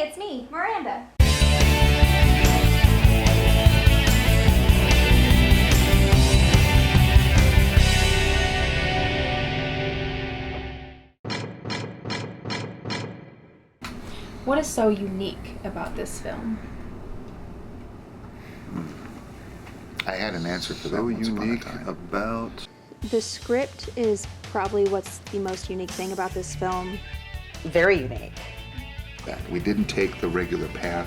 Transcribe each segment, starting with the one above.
Hey, it's me, Miranda. What is so unique about this film? I had an answer for that. So once upon a unique time. about... The script is probably what's the most unique thing about this film. Very unique. That we didn't take the regular path.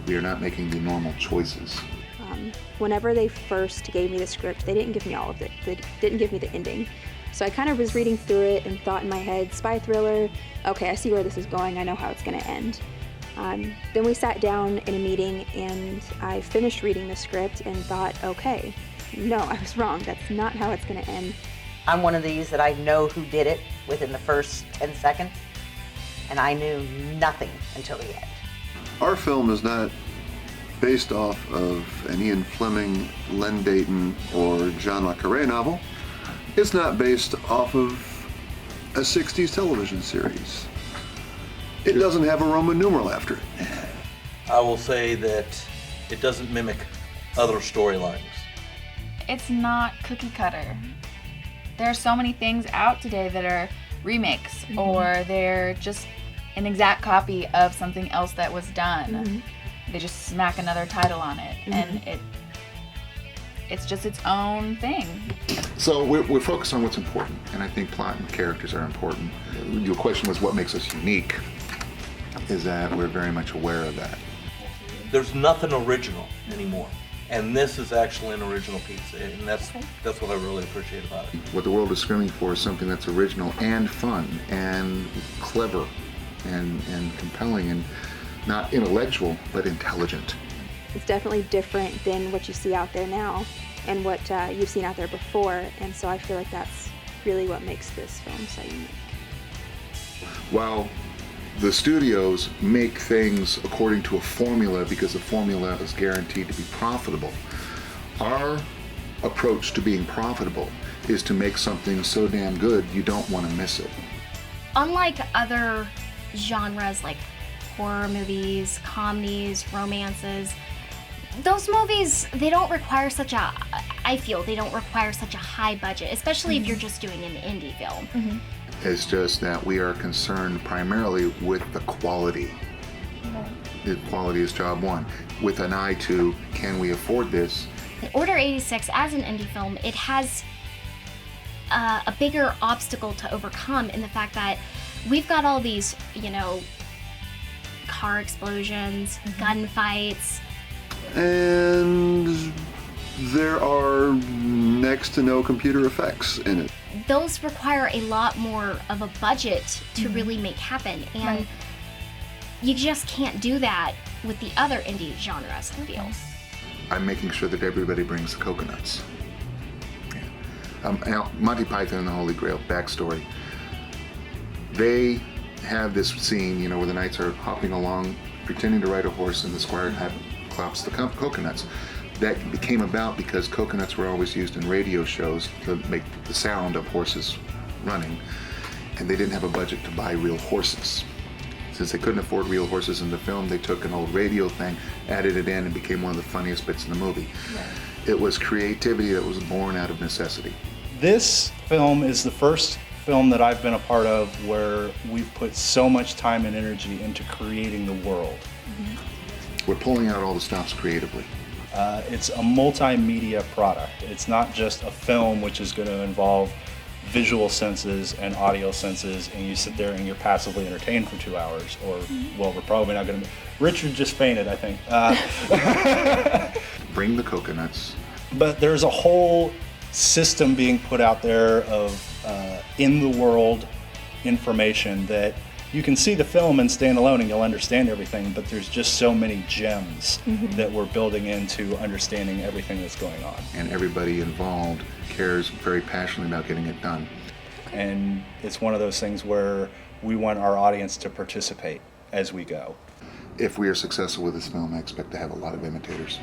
We are not making the normal choices. Whenever they first gave me the script, they didn't give me all of it. They didn't give me the ending. So I kind of was reading through it and thought in my head, spy thriller, okay, I see where this is going, I know how it's gonna end. Then we sat down in a meeting and I finished reading the script and thought, okay, no, I was wrong, that's not how it's gonna end. I'm one of these that I know who did it within the first 10 seconds, and I knew nothing until the end. Our film is not based off of an Ian Fleming, Len Deighton, or John le Carré novel. It's not based off of a 60s television series. It doesn't have a Roman numeral after it. I will say that it doesn't mimic other storylines. It's not cookie cutter. There are so many things out today that are remakes, or they're just an exact copy of something else that was done. They just smack another title on it, and it's just its own thing. So we're focused on what's important, and I think plot and characters are important. Your question was what makes us unique, is that we're very much aware of that. There's nothing original anymore. And this is actually an original piece, and that's what I really appreciate about it. What the world is screaming for is something that's original and fun and clever and compelling and not intellectual, but intelligent. It's definitely different than what you see out there now and what you've seen out there before, and so I feel like that's really what makes this film so unique. While the studios make things according to a formula because the formula is guaranteed to be profitable, our approach to being profitable is to make something so damn good you don't want to miss it. Unlike other genres like horror movies, comedies, romances, those movies, they don't require such a, I feel, they don't require such a high budget, especially if you're just doing an indie film. It's just that we are concerned primarily with the quality. The quality is job one, with an eye to, can we afford this? Order 86, as an indie film, it has a bigger obstacle to overcome in the fact that we've got all these, car explosions, gunfights. And there are next to no computer effects in it. Those require a lot more of a budget to really make happen, and you just can't do that with the other indie genres, I feel. I'm making sure that everybody brings the coconuts. Now, Monty Python and the Holy Grail, backstory. They have this scene, where the knights are hopping along, pretending to ride a horse, and the squire claps the coconuts. That became about because coconuts were always used in radio shows to make the sound of horses running, and they didn't have a budget to buy real horses. Since they couldn't afford real horses in the film, they took an old radio thing, added it in, and became one of the funniest bits in the movie. It was creativity that was born out of necessity. This film is the first film that I've been a part of where we've put so much time and energy into creating the world. We're pulling out all the stops creatively. It's a multimedia product. It's not just a film which is going to involve visual senses and audio senses, and you sit there and you're passively entertained for 2 hours, or, well, we're probably not going to. Richard just fainted, I think. Bring the coconuts. But there's a whole system being put out there of in the world information that you can see the film and stand alone and you'll understand everything, but there's just so many gems that we're building into understanding everything that's going on. And everybody involved cares very passionately about getting it done. And it's one of those things where we want our audience to participate as we go. If we are successful with this film, I expect to have a lot of imitators.